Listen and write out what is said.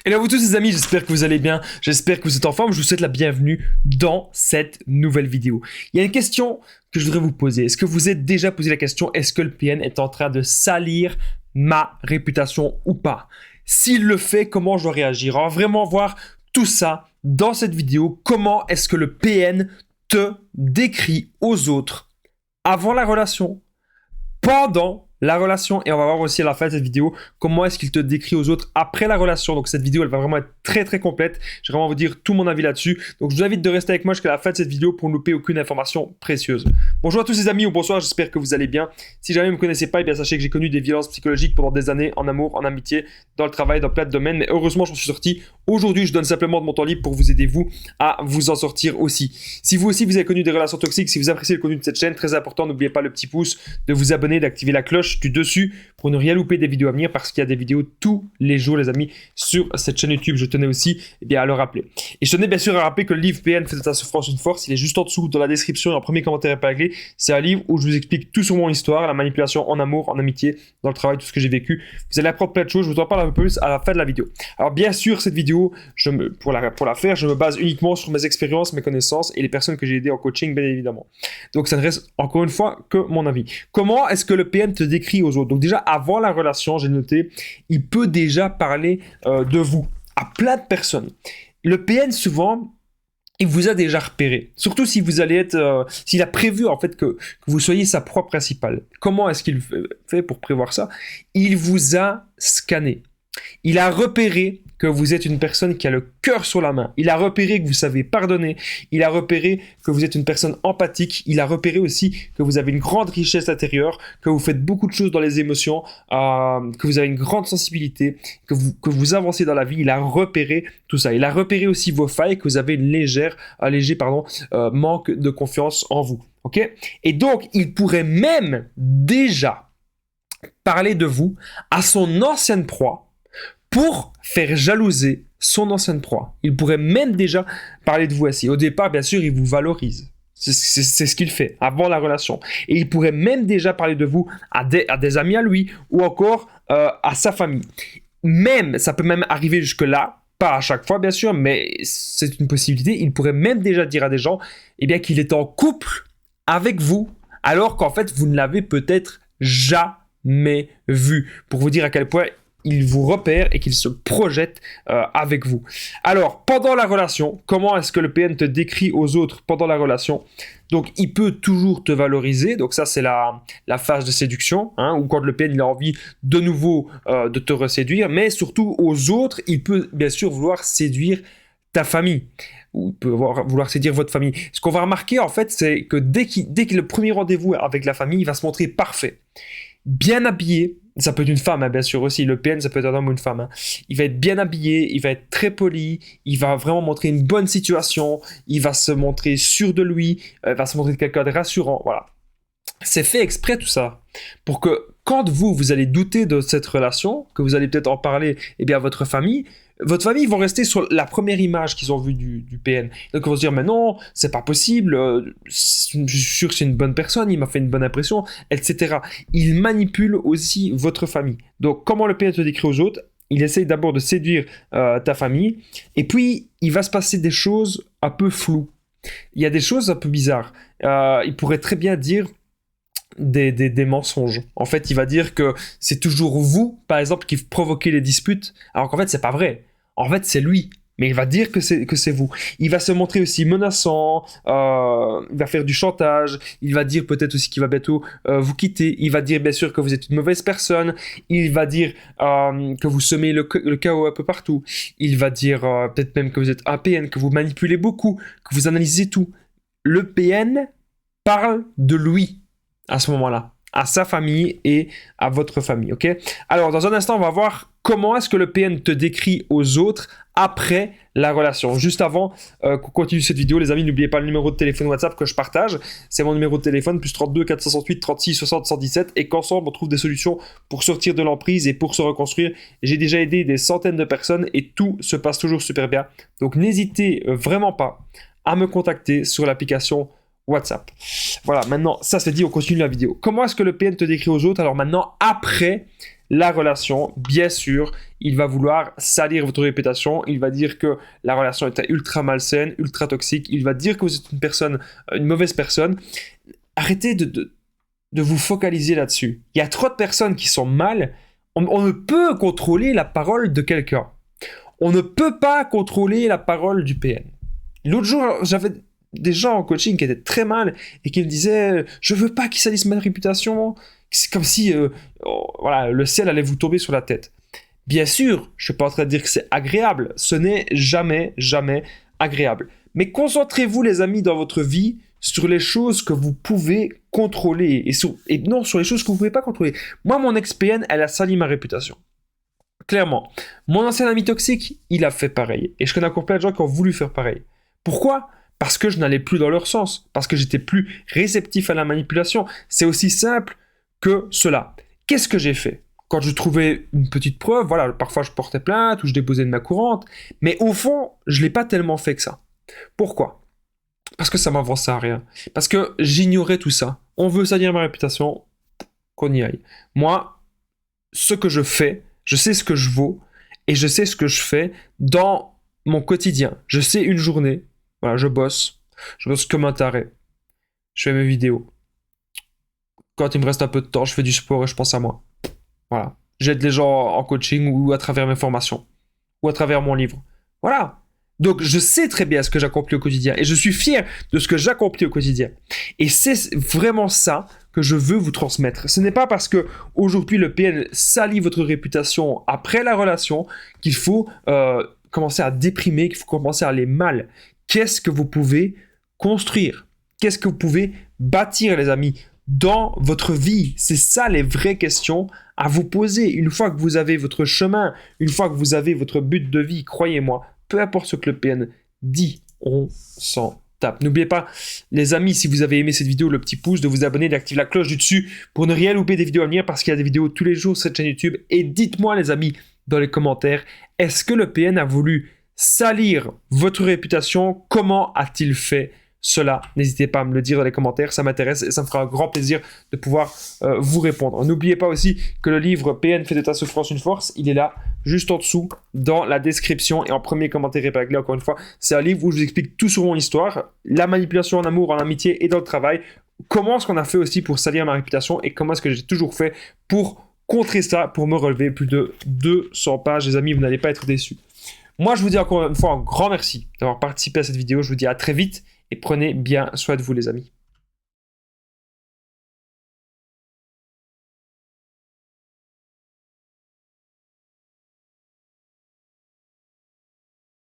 Hello à vous tous les amis, j'espère que vous allez bien, j'espère que vous êtes en forme, je vous souhaite la bienvenue dans cette nouvelle vidéo. Il y a une question que je voudrais vous poser, est-ce que vous êtes déjà posé la question, est-ce que le PN est en train de salir ma réputation ou pas? S'il le fait, comment je dois réagir? On va vraiment voir tout ça dans cette vidéo, comment est-ce que le PN te décrit aux autres avant la relation, pendant la relation, et on va voir aussi à la fin de cette vidéo comment est-ce qu'il te décrit aux autres après la relation. Donc cette vidéo elle va vraiment être très complète, je vais vraiment vous dire tout mon avis là-dessus, donc je vous invite de rester avec moi jusqu'à la fin de cette vidéo pour ne louper aucune information précieuse. Bonjour à tous les amis ou bonsoir, j'espère que vous allez bien. Si jamais vous ne me connaissez pas, eh bien sachez que j'ai connu des violences psychologiques pendant des années, en amour, en amitié, dans le travail, dans plein de domaines, mais heureusement j'en suis sorti. Aujourd'hui je donne simplement de mon temps libre pour vous aider vous à vous en sortir aussi. Si vous aussi vous avez connu des relations toxiques, si vous appréciez le contenu de cette chaîne, très important, n'oubliez pas le petit pouce, de vous abonner, d'activer la cloche du dessus pour ne rien louper des vidéos à venir, parce qu'il y a des vidéos tous les jours les amis sur cette chaîne YouTube. Je tenais aussi à le rappeler, et je tenais bien sûr à rappeler que le livre PN fait de ta souffrance une force, il est juste en dessous dans la description, en premier commentaire épinglé. C'est un livre où je vous explique tout sur mon histoire, la manipulation en amour, en amitié, dans le travail, tout ce que j'ai vécu. Vous allez apprendre plein de choses, je vous en parle un peu plus à la fin de la vidéo. Alors bien sûr cette vidéo, pour la faire, je me base uniquement sur mes expériences, mes connaissances et les personnes que j'ai aidées en coaching bien évidemment. Donc ça ne reste encore une fois que mon avis. Comment est-ce que le PN te décrit aux autres? Donc déjà avant la relation, j'ai noté, il peut déjà parler de vous à plein de personnes. Le PN souvent, il vous a déjà repéré. Surtout si vous allez être, s'il a prévu en fait que vous soyez sa proie principale. Comment est-ce qu'il fait pour prévoir ça? Il vous a scanné. Il a repéré que vous êtes une personne qui a le cœur sur la main. Il a repéré que vous savez pardonner. Il a repéré que vous êtes une personne empathique. Il a repéré aussi que vous avez une grande richesse intérieure, que vous faites beaucoup de choses dans les émotions, que vous avez une grande sensibilité, que vous avancez dans la vie. Il a repéré tout ça. Il a repéré aussi vos failles, que vous avez un léger manque de confiance en vous. Okay? Et donc, il pourrait même déjà parler de vous à son ancienne proie, pour faire jalouser son ancienne proie. Il pourrait même déjà parler de vous ainsi. Au départ, bien sûr, il vous valorise. C'est ce qu'il fait avant la relation. Et il pourrait même déjà parler de vous à des amis à lui ou encore à sa famille. Même, ça peut même arriver jusque-là, pas à chaque fois bien sûr, mais c'est une possibilité. Il pourrait même déjà dire à des gens qu'il est en couple avec vous, alors qu'en fait, vous ne l'avez peut-être jamais vu. Pour vous dire à quel point il vous repère et qu'il se projette avec vous. Alors, pendant la relation, comment est-ce que le PN te décrit aux autres pendant la relation? Donc, il peut toujours te valoriser. Donc, ça, c'est la phase de séduction, ou quand le PN il a envie de nouveau de te reséduire. Mais surtout, aux autres, il peut bien sûr vouloir séduire ta famille. Ou il peut vouloir séduire votre famille. Ce qu'on va remarquer, en fait, c'est que dès que le premier rendez-vous avec la famille, il va se montrer parfait. Bien habillé, ça peut être une femme, bien sûr aussi, le PN ça peut être un homme ou une femme. Il va être bien habillé, il va être très poli, il va vraiment montrer une bonne situation, il va se montrer sûr de lui, il va se montrer quelqu'un de rassurant, voilà. C'est fait exprès tout ça, pour que quand vous allez douter de cette relation, que vous allez peut-être en parler à votre famille ils vont rester sur la première image qu'ils ont vue du PN. Donc ils vont se dire, mais non, c'est pas possible, je suis sûr que c'est une bonne personne, il m'a fait une bonne impression, etc. Il manipule aussi votre famille. Donc comment le PN te décrit aux autres? Il essaye d'abord de séduire ta famille, et puis il va se passer des choses un peu floues. Il y a des choses un peu bizarres. Il pourrait très bien dire des mensonges. En fait, il va dire que c'est toujours vous, par exemple, qui provoquez les disputes, alors qu'en fait, c'est pas vrai. En fait, c'est lui. Mais il va dire que c'est vous. Il va se montrer aussi menaçant, il va faire du chantage, il va dire peut-être aussi qu'il va bientôt vous quitter, il va dire bien sûr que vous êtes une mauvaise personne, il va dire que vous semez le chaos un peu partout, il va dire peut-être même que vous êtes un PN, que vous manipulez beaucoup, que vous analysez tout. Le PN parle de lui à ce moment-là, à sa famille et à votre famille, ok? Alors, dans un instant, on va voir comment est-ce que le PN te décrit aux autres après la relation. Juste avant qu'on continue cette vidéo, les amis, n'oubliez pas le numéro de téléphone WhatsApp que je partage. C'est mon numéro de téléphone, plus 32 468 36 60 117. Et qu'ensemble, on trouve des solutions pour sortir de l'emprise et pour se reconstruire. J'ai déjà aidé des centaines de personnes et tout se passe toujours super bien. Donc, n'hésitez vraiment pas à me contacter sur l'application WhatsApp. Voilà, maintenant, ça c'est dit, on continue la vidéo. Comment est-ce que le PN te décrit aux autres? Alors maintenant, après la relation, bien sûr, il va vouloir salir votre réputation, il va dire que la relation était ultra malsaine, ultra toxique, il va dire que vous êtes une mauvaise personne. Arrêtez de vous focaliser là-dessus. Il y a trop de personnes qui sont mal. On ne peut contrôler la parole de quelqu'un. On ne peut pas contrôler la parole du PN. L'autre jour, j'avais des gens en coaching qui étaient très mal et qui me disaient « Je veux pas qu'ils salissent ma réputation. » C'est comme si voilà, le ciel allait vous tomber sur la tête. Bien sûr, je ne suis pas en train de dire que c'est agréable. Ce n'est jamais, jamais agréable. Mais concentrez-vous, les amis, dans votre vie sur les choses que vous pouvez contrôler et non sur les choses que vous ne pouvez pas contrôler. Moi, mon ex-PN, elle a sali ma réputation. Clairement. Mon ancien ami toxique, il a fait pareil. Et je connais encore plein de gens qui ont voulu faire pareil. Pourquoi ? Parce que je n'allais plus dans leur sens. Parce que j'étais plus réceptif à la manipulation. C'est aussi simple que cela. Qu'est-ce que j'ai fait ? Quand je trouvais une petite preuve, voilà, parfois je portais plainte ou je déposais de ma courante. Mais au fond, je ne l'ai pas tellement fait que ça. Pourquoi ? Parce que ça m'avançait à rien. Parce que j'ignorais tout ça. On veut salir ma réputation, qu'on y aille. Moi, ce que je fais, je sais ce que je vaux et je sais ce que je fais dans mon quotidien. Je sais une journée, voilà, je bosse comme un taré. Je fais mes vidéos. Quand il me reste un peu de temps, je fais du sport et je pense à moi. Voilà. J'aide les gens en coaching ou à travers mes formations ou à travers mon livre. Voilà. Donc, je sais très bien ce que j'accomplis au quotidien et je suis fier de ce que j'accomplis au quotidien. Et c'est vraiment ça que je veux vous transmettre. Ce n'est pas parce que aujourd'hui le PN salit votre réputation après la relation qu'il faut commencer à déprimer, qu'il faut commencer à aller mal. Qu'est-ce que vous pouvez construire ? Qu'est-ce que vous pouvez bâtir, les amis, dans votre vie ? C'est ça les vraies questions à vous poser. Une fois que vous avez votre chemin, une fois que vous avez votre but de vie, croyez-moi, peu importe ce que le PN dit, on s'en tape. N'oubliez pas, les amis, si vous avez aimé cette vidéo, le petit pouce, de vous abonner, d'activer la cloche du dessus pour ne rien louper des vidéos à venir parce qu'il y a des vidéos tous les jours sur cette chaîne YouTube. Et dites-moi, les amis, dans les commentaires, est-ce que le PN a voulu salir votre réputation ? Comment a-t-il fait cela? N'hésitez pas à me le dire dans les commentaires, ça m'intéresse et ça me fera un grand plaisir de pouvoir vous répondre. N'oubliez pas aussi que le livre PN fait de ta souffrance une force, il est là juste en dessous dans la description et en premier commentaire épinglé. Encore une fois, c'est un livre où je vous explique tout sur mon histoire, la manipulation en amour, en amitié et dans le travail, comment est-ce qu'on a fait aussi pour salir ma réputation et comment est-ce que j'ai toujours fait pour contrer ça, pour me relever. Plus de 200 pages, les amis, vous n'allez pas être déçus. Moi, je vous dis encore une fois un grand merci d'avoir participé à cette vidéo. Je vous dis à très vite et prenez bien soin de vous, les amis.